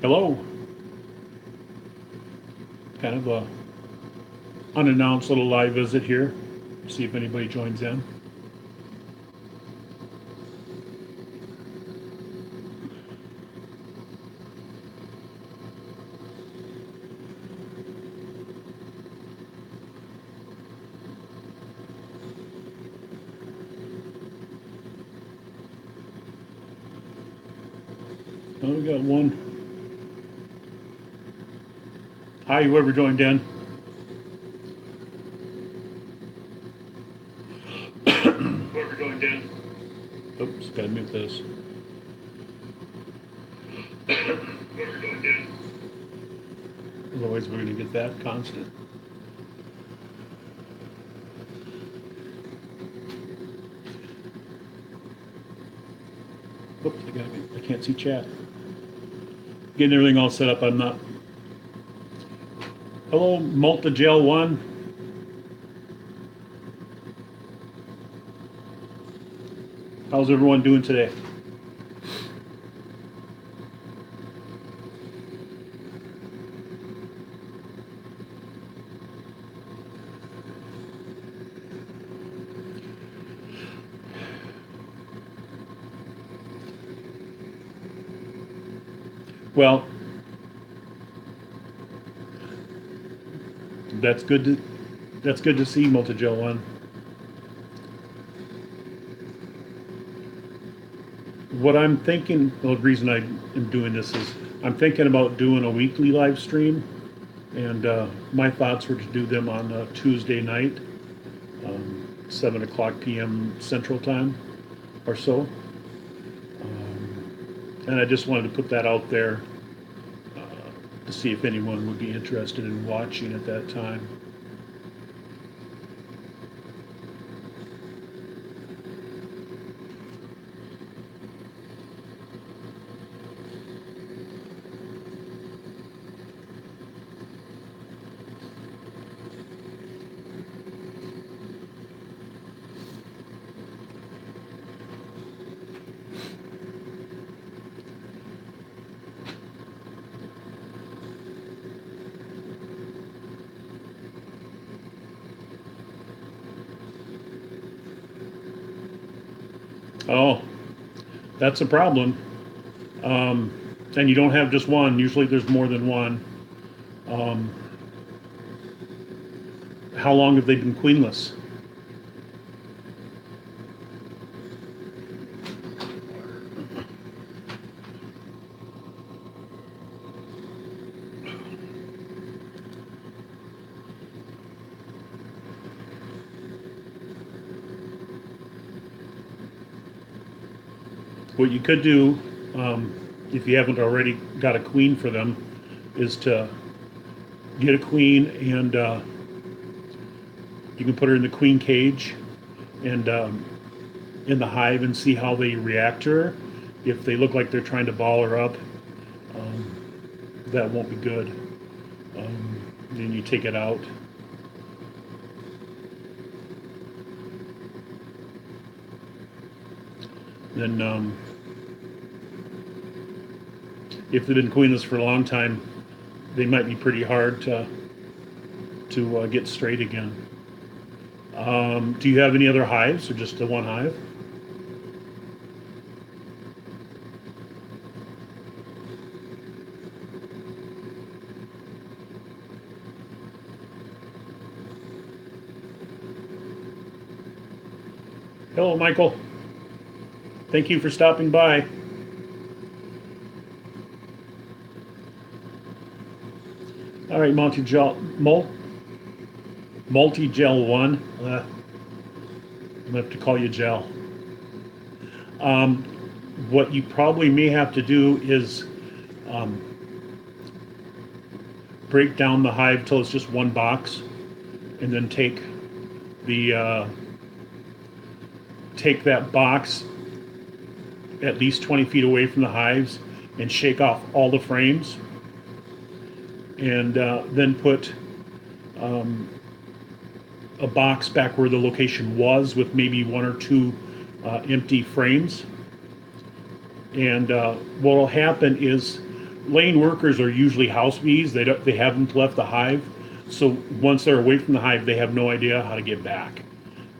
Hello. Kind of a unannounced little live visit here. See if anybody joins in. Oh, we got one. Hi, whoever joined in. Whoever joined in. Oops, gotta mute this. Whoever joined in. Otherwise, we're gonna get that constant. Oops, I can't see chat. Getting everything all set up. I'm not. Hello, Multigel 1. How's everyone doing today? Well, that's good to see, Multigel 1. What I'm thinking, well, the reason I am doing this is I'm thinking about doing a weekly live stream, and my thoughts were to do them on a Tuesday night, 7 o'clock p.m. Central Time or so. And I just wanted to put that out there to see if anyone would be interested in watching at that time. Oh, that's a problem. And you don't have just one. Usually there's more than one. How long have they been queenless? What you could do, if you haven't already got a queen for them, is to get a queen, and you can put her in the queen cage and in the hive and see how they react to her. If they look like they're trying to ball her up, that won't be good. Then you take it out. Then if they've been queenless for a long time, they might be pretty hard to get straight again. Do you have any other hives, or just the one hive? Hello, Michael. Thank you for stopping by. All right, Multigel 1. I'm gonna have to call you Gel. What you probably may have to do is break down the hive till it's just one box, and then take that box at least 20 feet away from the hives and shake off all the frames, and then put a box back where the location was with maybe one or two empty frames. And what will happen is laying workers are usually house bees. They haven't left the hive, so once they're away from the hive, they have no idea how to get back.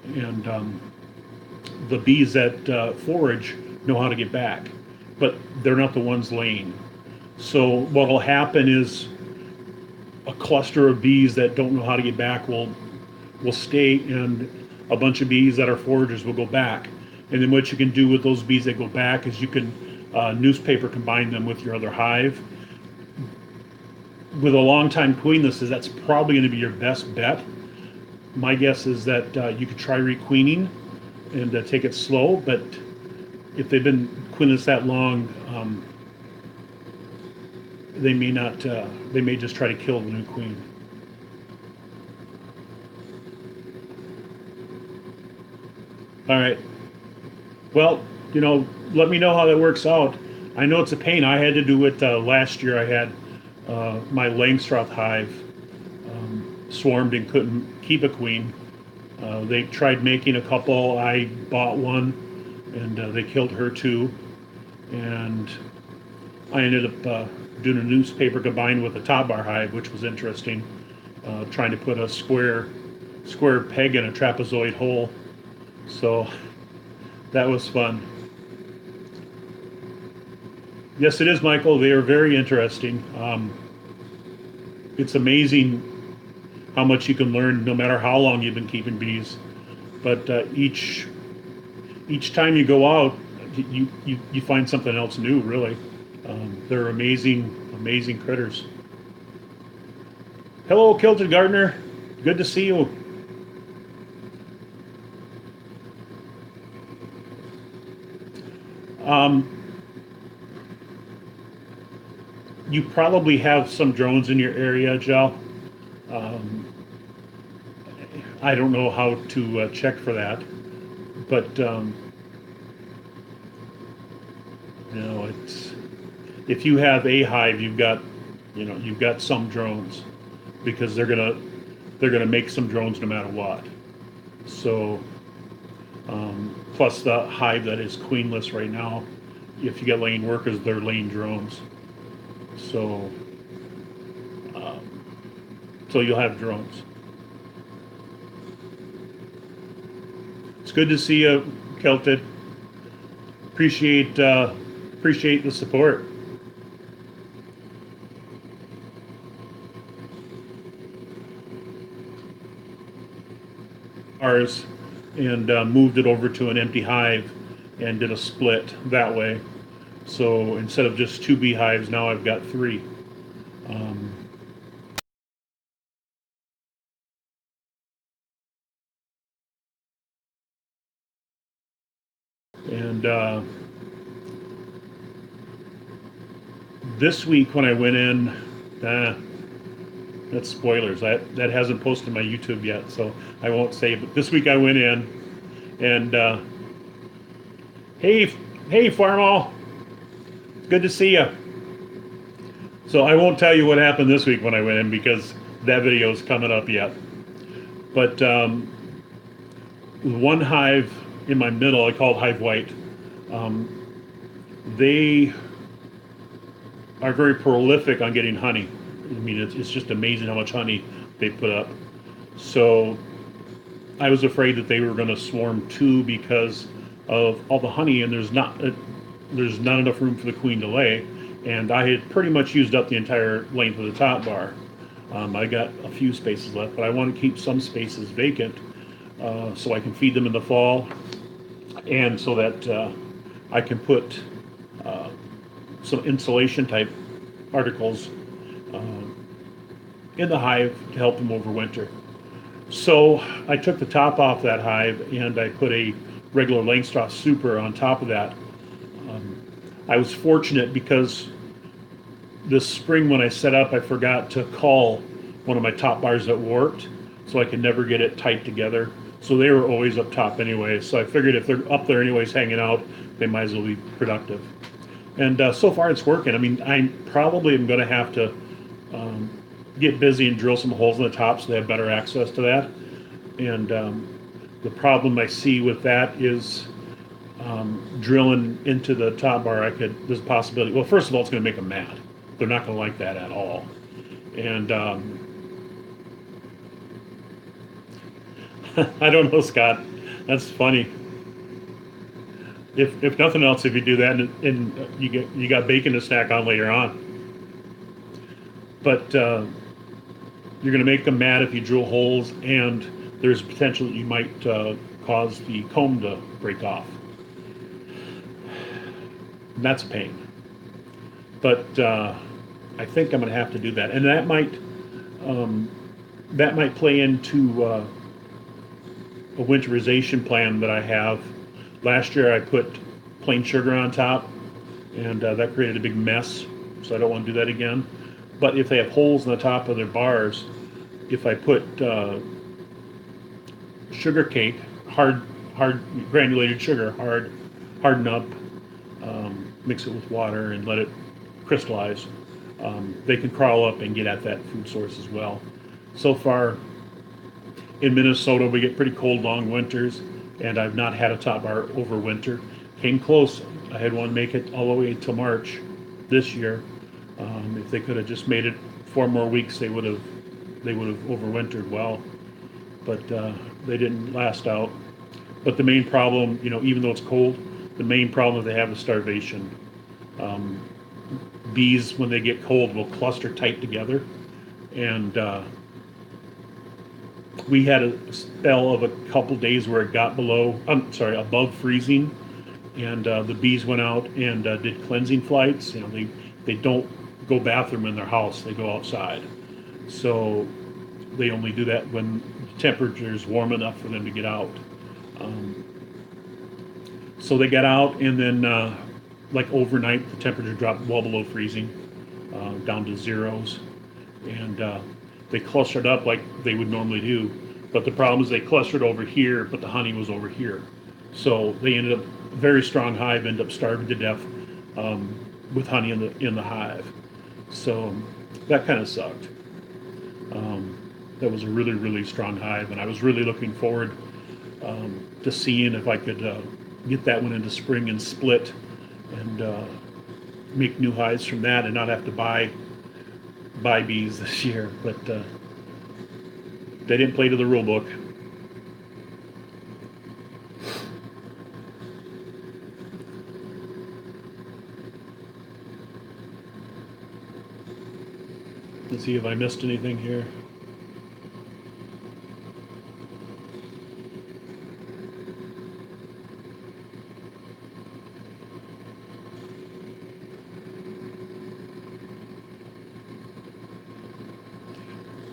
And the bees that forage know how to get back, but they're not the ones laying. So what will happen is a cluster of bees that don't know how to get back will stay, and a bunch of bees that are foragers will go back. And then what you can do with those bees that go back is you can newspaper combine them with your other hive. With a long time queenless, that's probably going to be your best bet. My guess is that you could try requeening and take it slow, but if they've been queenless that long, they may not. They may just try to kill the new queen. All right. Well, let me know how that works out. I know it's a pain. I had to do it last year. I had my Langstroth hive swarmed and couldn't keep a queen. They tried making a couple. I bought one, and they killed her too. And I ended up doing a newspaper combined with a top bar hive, which was interesting. Trying to put a square peg in a trapezoid hole. So that was fun. Yes, it is, Michael. They are very interesting. It's amazing how much you can learn no matter how long you've been keeping bees. But each time you go out, you find something else new, really. They're amazing critters. Hello, Kilted Gardener. Good to see you. You probably have some drones in your area, Joe. I don't know how to check for that, but it's if you have a hive, you've got some drones, because they're gonna make some drones no matter what. So plus the hive that is queenless right now, if you get laying workers, they're laying drones. So so you'll have drones. It's good to see you, Kelted. Appreciate the support. Ours, and moved it over to an empty hive and did a split that way. So instead of just 2 beehives, now I've got 3. And this week when I went in, that's spoilers. That hasn't posted my YouTube yet, so I won't say. But this week I went in, and hey Farmall, good to see you. So I won't tell you what happened this week when I went in, because that video is coming up yet. But one hive in my middle, I called Hive White. They are very prolific on getting honey. I mean, it's just amazing how much honey they put up. So I was afraid that they were going to swarm too, because of all the honey, and there's not enough room for the queen to lay. And I had pretty much used up the entire length of the top bar. I got a few spaces left, but I want to keep some spaces vacant so I can feed them in the fall, and so that I can put some insulation type articles in the hive to help them over winter. So I took the top off that hive, and I put a regular Langstroth Super on top of that. I was fortunate because this spring when I set up, I forgot to call one of my top bars that warped, so I could never get it tight together. So they were always up top anyway. So I figured if they're up there anyways hanging out, they might as well be productive. And so far it's working. I mean, I probably am going to have to get busy and drill some holes in the top so they have better access to that. And the problem I see with that is drilling into the top bar. There's a possibility. Well, first of all, it's going to make them mad. They're not going to like that at all. And I don't know, Scott. That's funny. If nothing else, if you do that and you got bacon to snack on later on, but you're going to make them mad if you drill holes, and there's potential that you might cause the comb to break off. And that's a pain. But I think I'm going to have to do that, and that might play into a winterization plan that I have. Last year I put plain sugar on top, and that created a big mess, so I don't want to do that again. But if they have holes in the top of their bars, if I put sugar cake, hard granulated sugar, harden up, mix it with water and let it crystallize, they can crawl up and get at that food source as well. So far in Minnesota, we get pretty cold, long winters, and I've not had a top bar over winter. Came close. I had one make it all the way till March this year. If they could have just made it 4 more weeks, they would have overwintered well. But they didn't last out. But the main problem, even though it's cold, the main problem that they have is starvation. Bees, when they get cold, will cluster tight together, and we had a spell of a couple days where it got above freezing, and the bees went out and did cleansing flights. They don't go bathroom in their house; they go outside. So they only do that when the temperature is warm enough for them to get out. So they got out, and then like overnight, the temperature dropped well below freezing, down to zeros, and they clustered up like they would normally do. But the problem is they clustered over here, but the honey was over here. So they ended up, a very strong hive, ended up starving to death with honey in the hive. So that kind of sucked. That was a really, really strong hive, and I was really looking forward to seeing if I could get that one into spring and split and make new hives from that and not have to buy bees this year. But they didn't play to the rule book. Let's see if I missed anything here.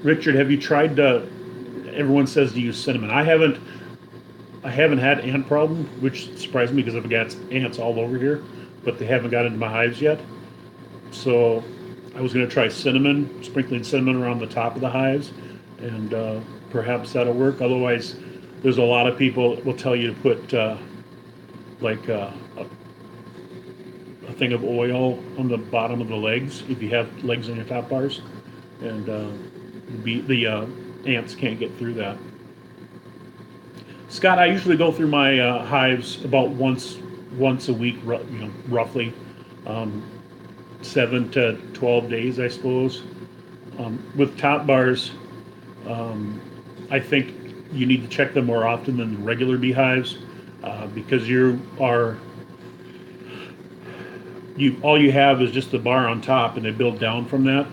Richard, have you tried everyone says to use cinnamon. I haven't had ant problem, which surprised me because I've got ants all over here, but they haven't got into my hives yet. So I was going to try cinnamon, sprinkling cinnamon around the top of the hives, and perhaps that'll work. Otherwise, there's a lot of people will tell you to put like a thing of oil on the bottom of the legs if you have legs on your top bars, and the ants can't get through that. Scott, I usually go through my hives about once a week, roughly 7 to 12 days, I suppose. With top bars, I think you need to check them more often than regular beehives because all you have is just the bar on top, and they build down from that.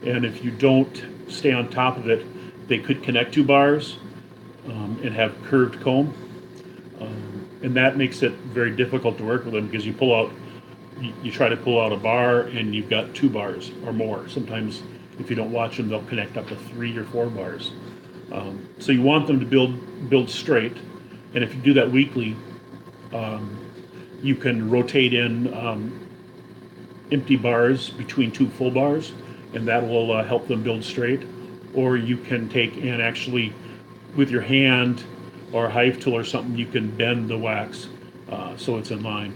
And if you don't stay on top of it, they could connect two bars and have curved comb, and that makes it very difficult to work with them because you try to pull out a bar and you've got 2 bars or more. Sometimes if you don't watch them, they'll connect up to 3 or 4 bars. So you want them to build straight, and if you do that weekly, you can rotate in empty bars between 2 full bars, and that will help them build straight. Or you can take and actually, with your hand or a hive tool or something, you can bend the wax so it's in line.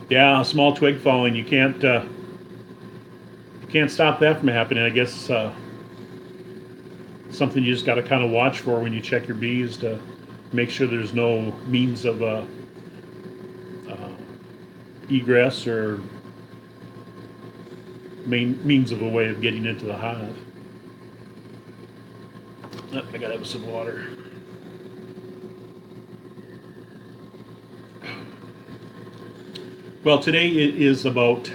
Yeah, a small twig falling, you can't stop that from happening. I guess something you just got to kind of watch for when you check your bees to make sure there's no means of egress or main means of a way of getting into the hive. Oh, I gotta have some water. Well, today it is about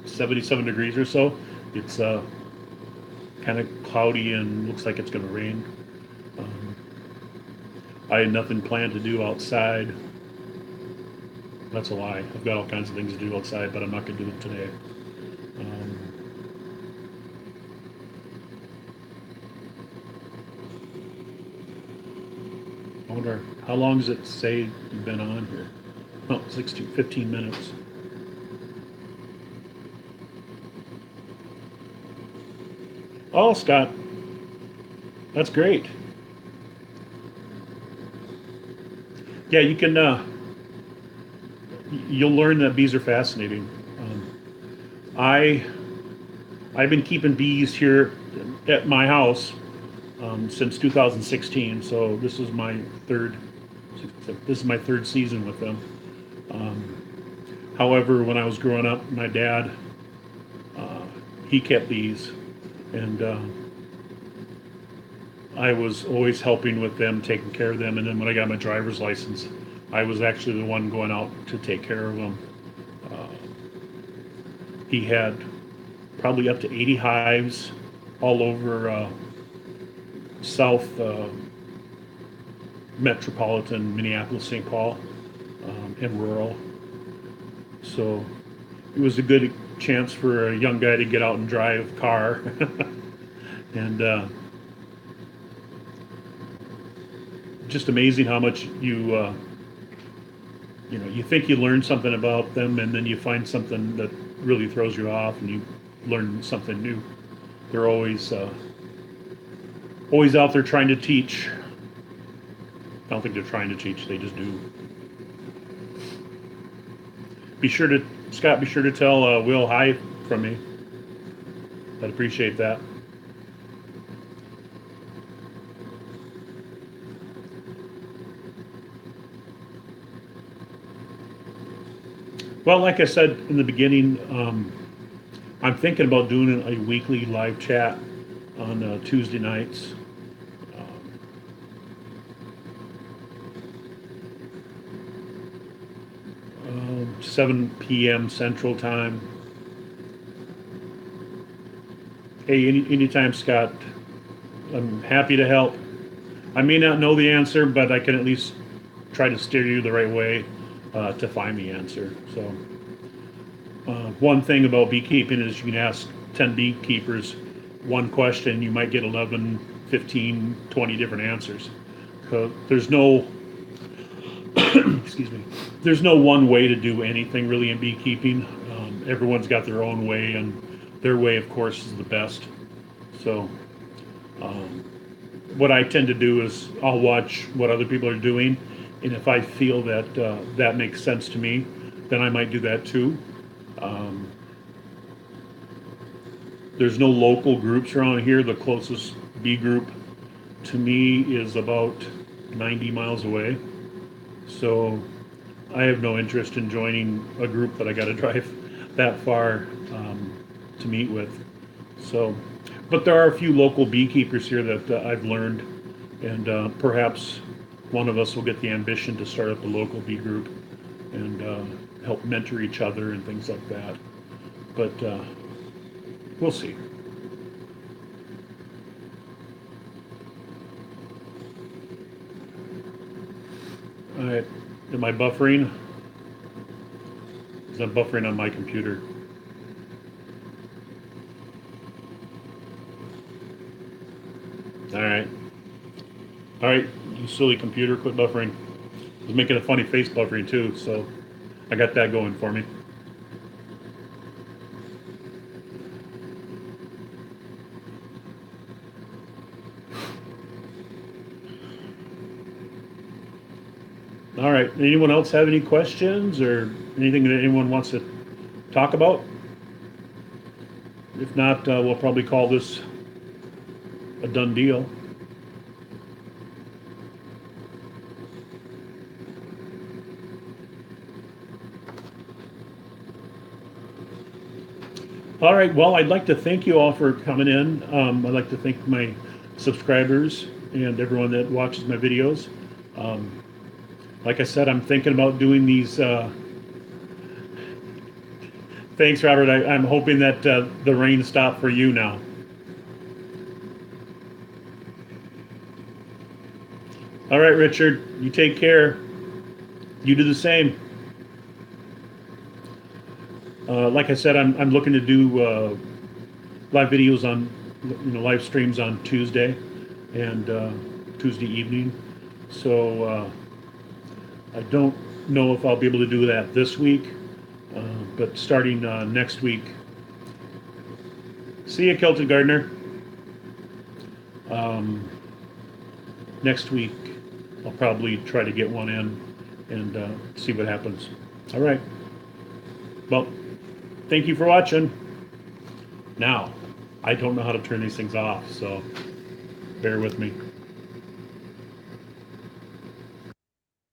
77 degrees or so. It's kind of cloudy and looks like it's going to rain. Um, I had nothing planned to do outside. That's a lie. I've got all kinds of things to do outside, but I'm not going to do them today. Um, I wonder, how long does it say you've been on here? Oh, 15 minutes. Oh, Scott, that's great. Yeah, you can. You'll learn that bees are fascinating. I I've been keeping bees here at my house since 2016. So this is my third season with them. However, when I was growing up, my dad he kept bees, and I was always helping with them, taking care of them. And then when I got my driver's license, I was actually the one going out to take care of them. He had probably up to 80 hives all over South metropolitan Minneapolis, St. Paul, and rural. So it was a good chance for a young guy to get out and drive a car. And just amazing how much you think you learn something about them, and then you find something that really throws you off, and you learn something new. They're always out there trying to teach. I don't think they're trying to teach; they just do. Scott, be sure to tell Will hi from me. I'd appreciate that. Well, like I said in the beginning, I'm thinking about doing a weekly live chat on Tuesday nights. 7 p.m. Central Time. Hey, anytime, Scott. I'm happy to help. I may not know the answer, but I can at least try to steer you the right way to find the answer. So, one thing about beekeeping is you can ask 10 beekeepers one question, you might get 11, 15, 20 different answers. There's no, excuse me, there's no one way to do anything really in beekeeping. Everyone's got their own way, and their way, of course, is the best. So, what I tend to do is I'll watch what other people are doing, and if I feel that that makes sense to me, then I might do that too. Um, there's no local groups around here. The closest bee group to me is about 90 miles away. So I have no interest in joining a group that I got to drive that far to meet with. So, but there are a few local beekeepers here that I've learned, and perhaps one of us will get the ambition to start up a local bee group and help mentor each other and things like that. But we'll see. All right, am I buffering? Is that buffering on my computer? All right. All right, you silly computer, quit buffering. I was making a funny face buffering too, so I got that going for me. All right, anyone else have any questions or anything that anyone wants to talk about? If not, we'll probably call this a done deal. All right, well, I'd like to thank you all for coming in. I'd like to thank my subscribers and everyone that watches my videos. Like I said, I'm thinking about doing these. Thanks, Robert. I'm hoping that the rain stopped for you now. All right, Richard, you take care. You do the same. Like I said, I'm looking to do live videos on, live streams on Tuesday and Tuesday evening. So I don't know if I'll be able to do that this week, but starting next week. See you, Celtic Gardener. Next week, I'll probably try to get one in and see what happens. All right. Well, thank you for watching. Now, I don't know how to turn these things off, so bear with me.